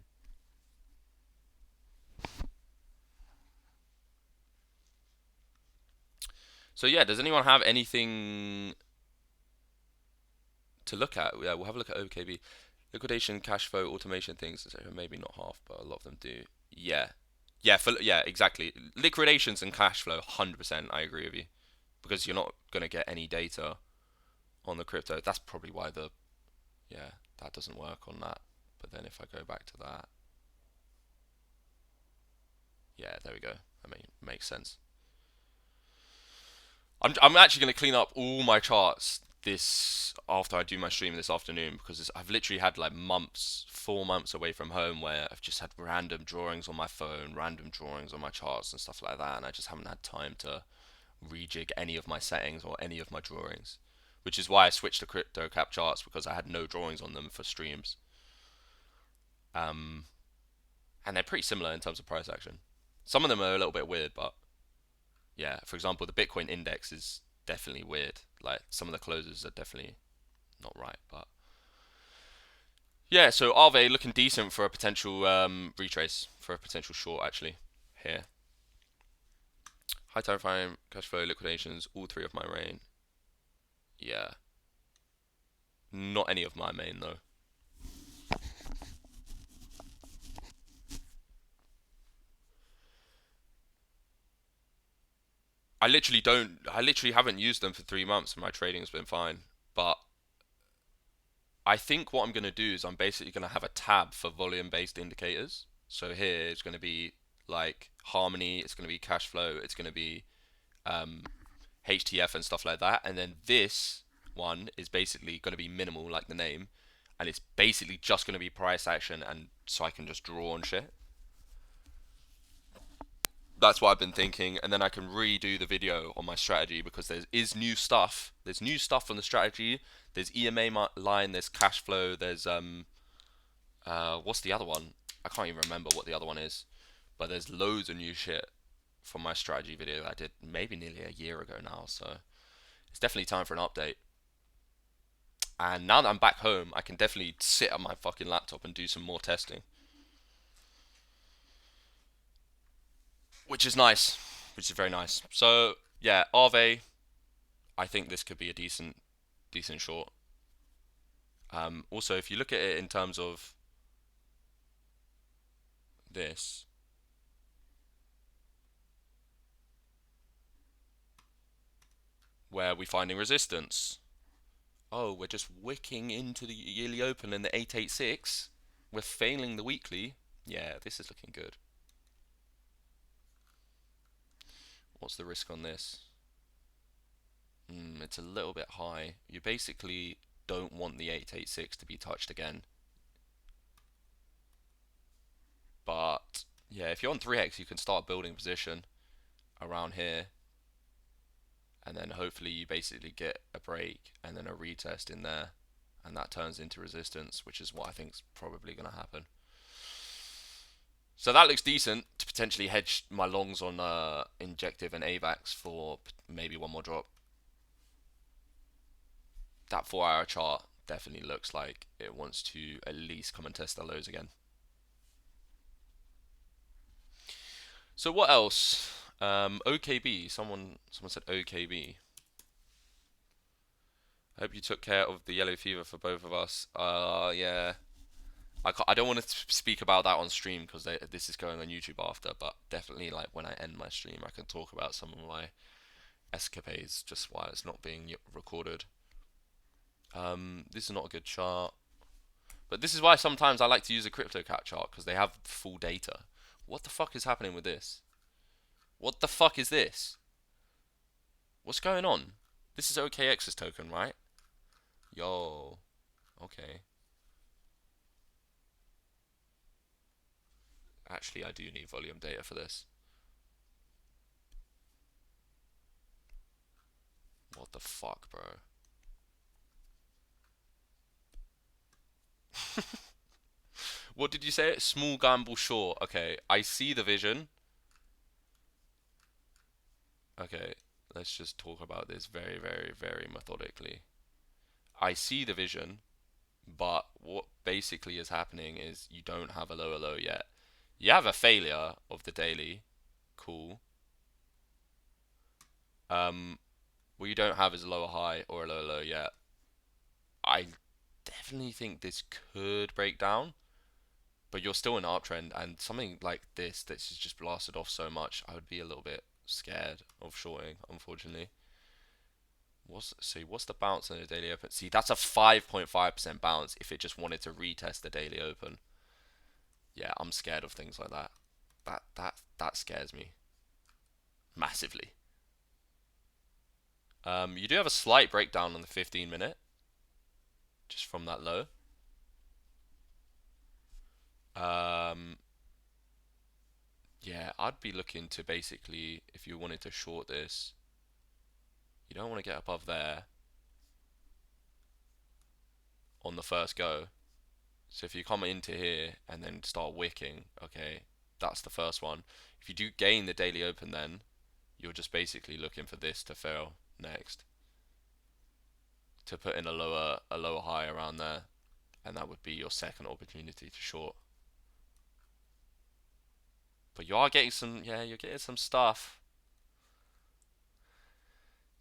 So yeah, does anyone have anything to look at? Yeah, we'll have a look at OKB. Liquidation, cash flow, automation things. Maybe not half, but a lot of them do. Yeah, yeah, exactly. Liquidations and cash flow, 100%. I agree with you because you're not gonna get any data on the crypto. That's probably why yeah, that doesn't work on that. But then if I go back to that, yeah, there we go. I mean, makes sense. I'm actually going to clean up all my charts this after I do my stream this afternoon because I've literally had like months, 4 months away from home where I've just had random drawings on my phone, random drawings on my charts and stuff like that, and I just haven't had time to rejig any of my settings or any of my drawings, which is why I switched to crypto cap charts because I had no drawings on them for streams. Um, and they're pretty similar in terms of price action. Some of them are a little bit weird, but yeah, for example, the Bitcoin index is definitely weird. Like some of the closes are definitely not right, but yeah. So Arve looking decent for a potential retrace for a potential short actually here. High time frame, cash flow, liquidations, all three of my main. Yeah, not any of my main though. I literally don't. I literally haven't used them for 3 months, and my trading's been fine. But I think what I'm going to do is I'm basically going to have a tab for volume-based indicators. So here it's going to be like Harmony, it's going to be cash flow, it's going to be um, HTF and stuff like that. And then this one is basically going to be minimal, like the name, and it's basically just going to be price action, and so I can just draw on shit. That's what I've been thinking, and then I can redo the video on my strategy because there is new stuff. There's new stuff on the strategy. There's EMA line. There's cash flow. There's what's the other one? I can't even remember what the other one is, but there's loads of new shit from my strategy video that I did maybe nearly a year ago now. So it's definitely time for an update. And now that I'm back home, I can definitely sit on my fucking laptop and do some more testing, which is nice, which is very nice. So yeah, Arve, I think this could be a decent short. Also, if you look at it in terms of this, where we finding resistance. Oh, we're just wicking into the yearly open in the 886. We're failing the weekly. Yeah, this is looking good. What's the risk on this? It's a little bit high. You basically don't want the 886 to be touched again. But yeah, if you're on 3x, you can start building position around here. And then hopefully you basically get a break and then a retest in there. And that turns into resistance, which is what I think is probably going to happen. So that looks decent to potentially hedge my longs on Injective and AVAX for maybe one more drop. That 4-hour chart definitely looks like it wants to at least come and test the lows again. So what else? OKB. Someone said OKB. I hope you took care of the yellow fever for both of us. Yeah. I don't want to speak about that on stream because this is going on YouTube after, but definitely like when I end my stream, I can talk about some of my escapades just while it's not being recorded. This is not a good chart, but this is why sometimes I like to use a CryptoCat chart because they have full data. What the fuck is happening with this? What the fuck is this? What's going on? This is OKX's token, right? Yo. Okay. Actually, I do need volume data for this. What the fuck, bro? What did you say? Small gamble short. Okay, I see the vision. Okay, let's just talk about this very, very, very methodically. I see the vision, but what basically is happening is you don't have a lower low yet. You have a failure of the daily. Cool. What you don't have is a lower high or a lower low yet. I definitely think this could break down, but you're still in an uptrend, and something like this that's just blasted off so much, I would be a little bit scared of shorting, unfortunately. What's the bounce on the daily open? See, that's a 5.5% bounce if it just wanted to retest the daily open. Yeah, I'm scared of things like that. That scares me massively. You do have a slight breakdown on the 15-minute, just from that low. Yeah, I'd be looking to basically, if you wanted to short this, you don't want to get above there on the first go. So if you come into here and then start wicking, okay, that's the first one. If you do gain the daily open, then you're just basically looking for this to fail next, to put in a lower high around there, and that would be your second opportunity to short. But you are getting some, yeah, you're getting some stuff.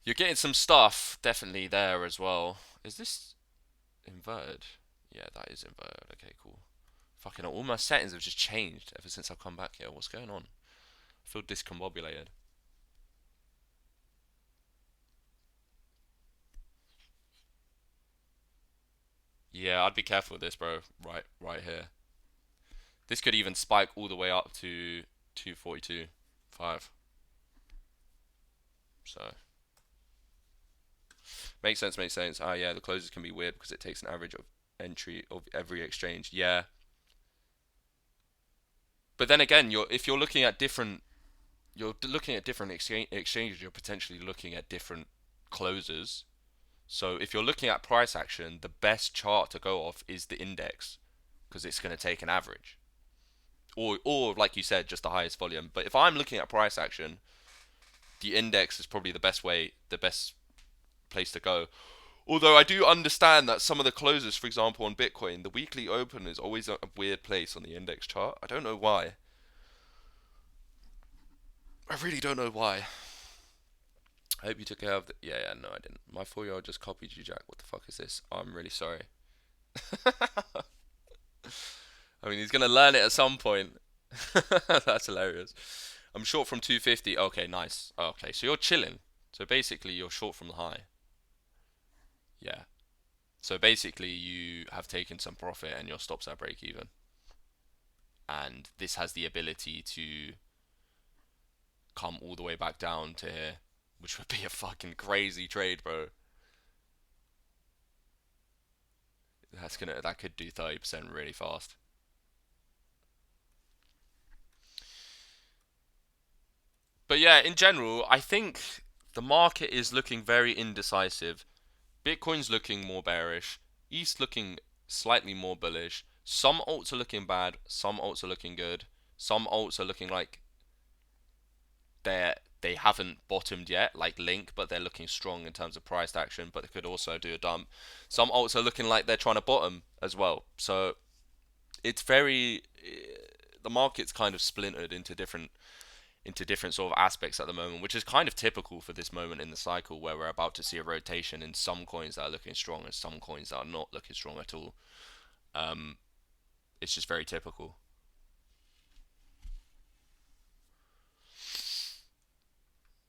You're getting some stuff definitely there as well. Is this inverted? Yeah, that is inverted. Okay, cool. Fucking all my settings have just changed ever since I've come back here. What's going on? I feel discombobulated. Yeah, I'd be careful with this, bro. Right here. This could even spike all the way up to 242.5. So makes sense, makes sense. Ah, yeah, the closes can be weird because it takes an average of entry of every exchange. Yeah, but then again, if you're looking at different, you're looking at different exchanges. You're potentially looking at different closes. So if you're looking at price action, the best chart to go off is the index because it's going to take an average, or like you said, just the highest volume. But if I'm looking at price action, the index is probably the best place to go. Although I do understand that some of the closes, for example, on Bitcoin, the weekly open is always a weird place on the index chart. I don't know why. I really don't know why. I hope you took care of the. Yeah, no, I didn't. My 4-year-old just copied you, Jack. What the fuck is this? Oh, I'm really sorry. I mean, he's gonna learn it at some point. That's hilarious. I'm short from 250. Okay, nice. Okay, so you're chilling. So basically, you're short from the high. Yeah. So basically, you have taken some profit and your stops at break even. And this has the ability to come all the way back down to here, which would be a fucking crazy trade, bro. That could do 30% really fast. But yeah, in general, I think the market is looking very indecisive. Bitcoin's looking more bearish. ETH looking slightly more bullish. Some alts are looking bad. Some alts are looking good. Some alts are looking like they haven't bottomed yet, like Link, but they're looking strong in terms of priced action. But they could also do a dump. Some alts are looking like they're trying to bottom as well. So it's very the market's kind of splintered into different sort of aspects at the moment, which is kind of typical for this moment in the cycle where we're about to see a rotation in some coins that are looking strong and some coins that are not looking strong at all. Um, it's just very typical.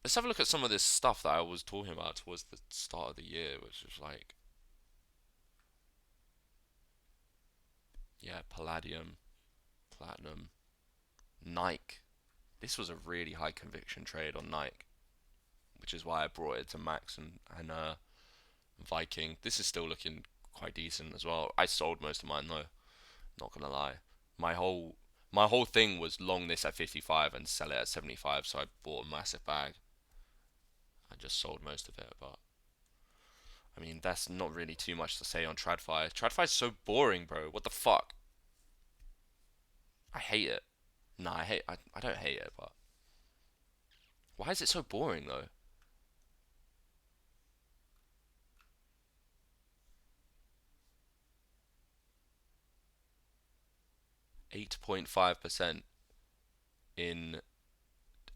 Let's have a look at some of this stuff that I was talking about towards the start of the year, which was like, yeah, Palladium, Platinum, Nike. This was a really high conviction trade on Nike, which is why I brought it to Max and Viking. This is still looking quite decent as well. I sold most of mine though. Not gonna lie, my whole my whole thing was long this at 55 and sell it at 75. So I bought a massive bag. I just sold most of it, but I mean that's not really too much to say on TradFi. TradFi is so boring, bro. What the fuck? I hate it. Nah, I don't hate it, but why is it so boring though? 8.5% in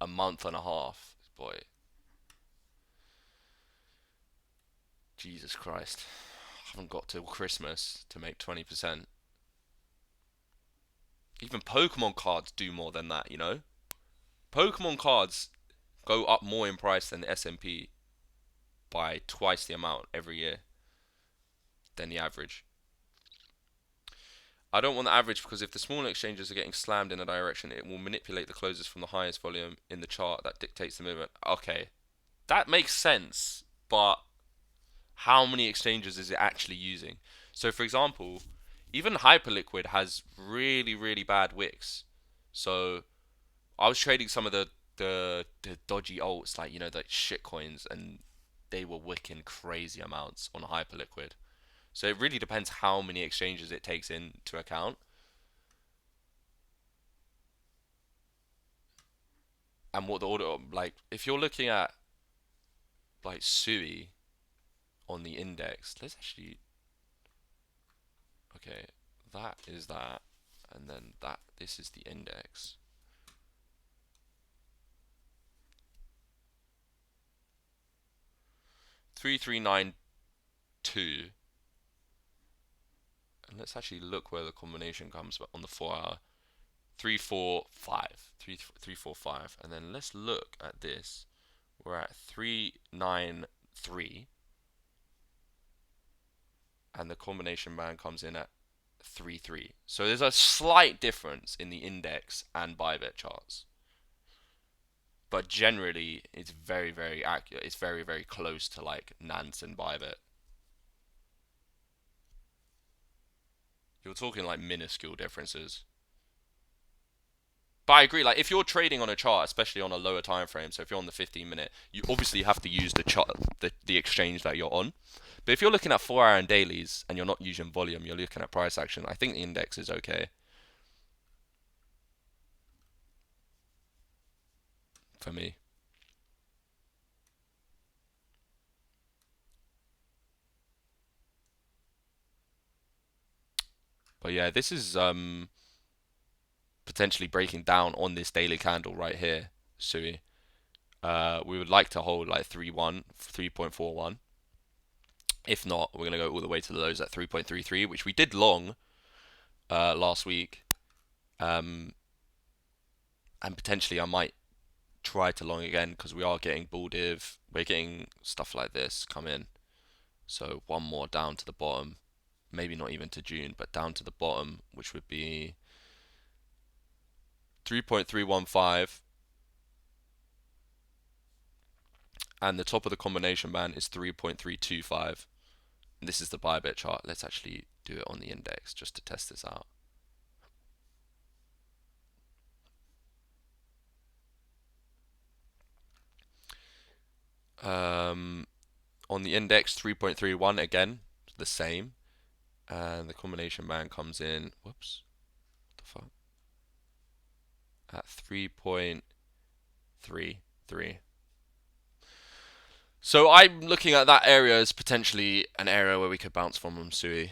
a month and a half, boy. Jesus Christ. I haven't got till Christmas to make 20%. Even Pokemon cards do more than that, you know? Pokemon cards go up more in price than the S&P by twice the amount every year than the average. I don't want the average because if the smaller exchanges are getting slammed in a direction, it will manipulate the closes from the highest volume in the chart that dictates the movement. Okay, that makes sense, but how many exchanges is it actually using? So, for example, even Hyperliquid has really, really bad wicks. So, I was trading some of the dodgy alts, like the shit coins, and they were wicking crazy amounts on Hyperliquid. So it really depends how many exchanges it takes into account, and what the order. Like, if you're looking at like Sui on the index, let's actually. Okay, that is that, and then that. This is the index. 3392. And let's actually look where the combination comes on the 4 hour. 345. 345. And then let's look at this. We're at 393. And the combination band comes in at 3.3. So there's a slight difference in the index and Bybit charts. But generally, it's very, very accurate. It's very, very close to like Nance and Bybit. You're talking like minuscule differences. But I agree, like if you're trading on a chart, especially on a lower time frame, so if you're on the 15-minute, you obviously have to use the chart, the exchange that you're on. But if you're looking at 4 hour and dailies and you're not using volume, you're looking at price action, I think the index is okay for me. But yeah, this is potentially breaking down on this daily candle right here, Sui. We would like to hold like 3.1, 3.41. If not, we're gonna go all the way to the lows at 3.33, which we did long last week. Um, and potentially I might try to long again because we are getting bull div. We're getting stuff like this come in. So one more down to the bottom, maybe not even to June, but down to the bottom, which would be 3.315, and the top of the combination band is 3.325. This is the buy bit chart. Let's actually do it on the index just to test this out. On the index, 3.31 again, the same, and the combination band comes in. Whoops, what the fuck? At 3.33. So I'm looking at that area as potentially an area where we could bounce from Sui.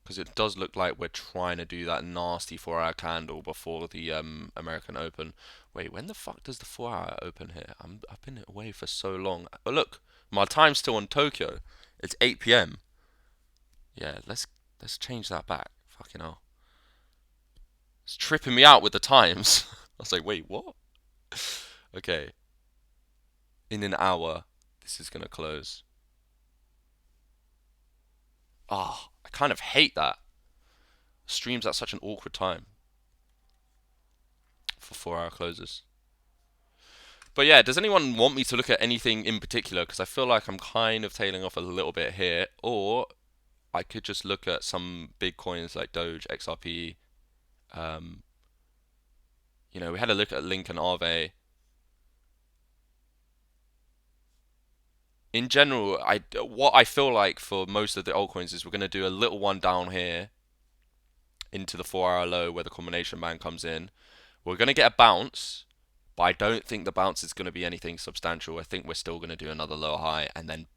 Because it does look like we're trying to do that nasty 4-hour candle before the American Open. Wait, when the fuck does the 4-hour open here? I've been away for so long. But look, my time's still on Tokyo. It's 8 p.m. Yeah, let's change that back. Fucking hell. It's tripping me out with the times. I was like, wait, what? Okay. In an hour, this is gonna close. Ah, I kind of hate that. Streams at such an awkward time for 4-hour closes. But yeah, does anyone want me to look at anything in particular? Because I feel like I'm kind of tailing off a little bit here. Or I could just look at some big coins like Doge, XRP. Um, we had a look at Link and Aave. In general, what I feel like for most of the altcoins is we're going to do a little one down here into the 4-hour low where the combination band comes in. We're going to get a bounce, but I don't think the bounce is going to be anything substantial. I think we're still going to do another low high, and then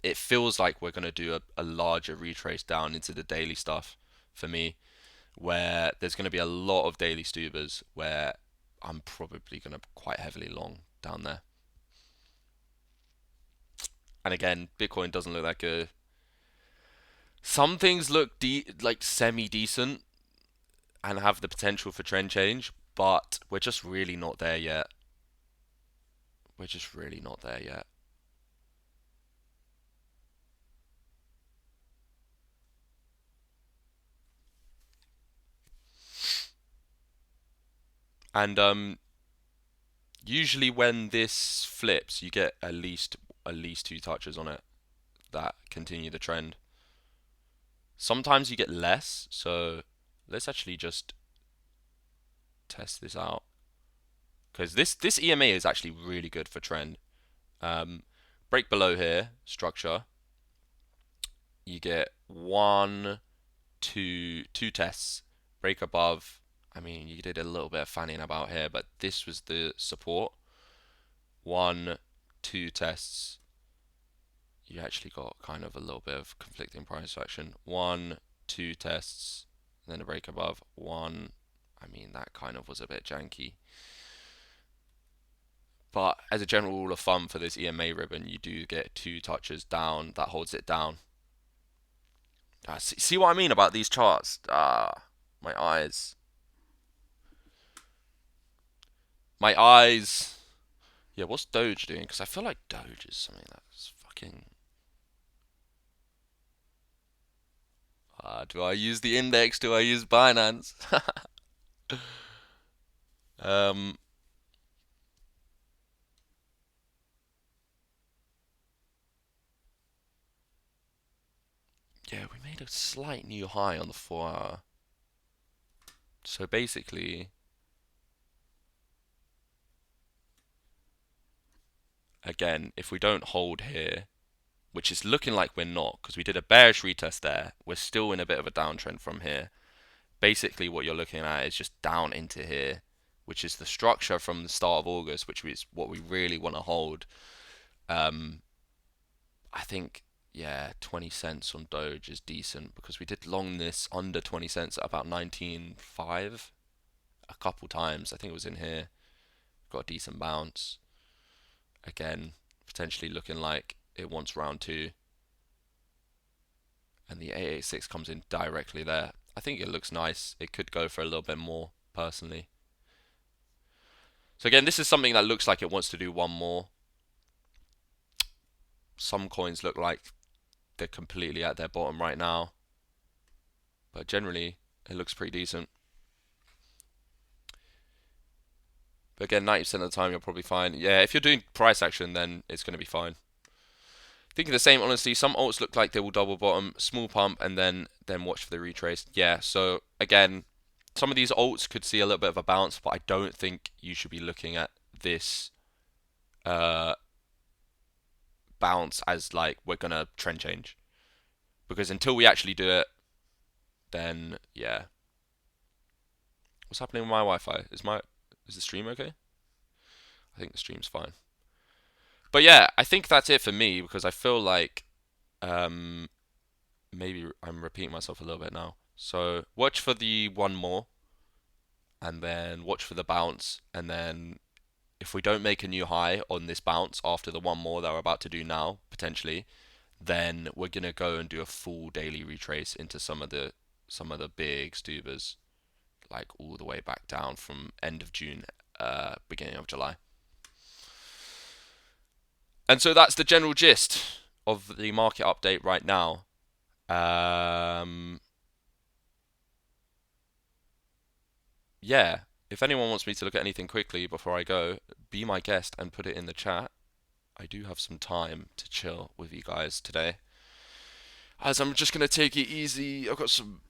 it feels like we're going to do a larger retrace down into the daily stuff for me, where there's going to be a lot of daily stubers where I'm probably going to quite heavily long down there. And again, Bitcoin doesn't look that good. Some things look like semi-decent and have the potential for trend change, but we're just really not there yet. We're just really not there yet. And usually when this flips, you get at least two touches on it that continue the trend. Sometimes you get less, so let's actually just test this out. Because this EMA is actually really good for trend. Break below here, structure. You get two tests. Break above. I mean, you did a little bit of fanning about here, but this was the support. 1, 2 tests. You actually got kind of a little bit of conflicting price action. 1, 2 tests, then a break above. One. I mean, that kind of was a bit janky. But as a general rule of thumb for this EMA ribbon, you do get 2 touches down. That holds it down. See what I mean about these charts? My eyes. My eyes. Yeah, what's Doge doing? Because I feel like Doge is something that's fucking. Do I use the index? Do I use Binance? um, yeah, we made a slight new high on the 4-hour. So basically, again, if we don't hold here, which is looking like we're not, because we did a bearish retest there, we're still in a bit of a downtrend from here. Basically, what you're looking at is just down into here, which is the structure from the start of August, which is what we really want to hold. I think, yeah, 20 cents on Doge is decent because we did long this under 20 cents at about 19.5 a couple times. I think it was in here. Got a decent bounce. Again, potentially looking like it wants round 2. And the 886 comes in directly there. I think it looks nice. It could go for a little bit more, personally. So again, this is something that looks like it wants to do one more. Some coins look like they're completely at their bottom right now, but generally it looks pretty decent. But again, 90% of the time you're probably fine. Yeah, if you're doing price action, then it's going to be fine. Thinking the same, honestly. Some alts look like they will double bottom, small pump, and then watch for the retrace. Yeah, so again, some of these alts could see a little bit of a bounce, but I don't think you should be looking at this uh, bounce as like we're gonna trend change, because until we actually do it, then yeah. What's happening with my Wi-Fi? Is the stream okay? I think the stream's fine. But yeah, I think that's it for me because I feel like um, maybe I'm repeating myself a little bit now. So watch for the one more, and then watch for the bounce, and then if we don't make a new high on this bounce after the one more that we're about to do now, potentially, then we're gonna go and do a full daily retrace into some of the big stubers, like all the way back down from end of June, beginning of July. And so that's the general gist of the market update right now. Yeah, if anyone wants me to look at anything quickly before I go, be my guest and put it in the chat. I do have some time to chill with you guys today. As I'm just going to take it easy. I've got some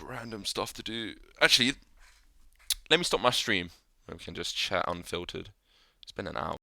random stuff to do. Actually, let me stop my stream. We can just chat unfiltered. It's been an hour.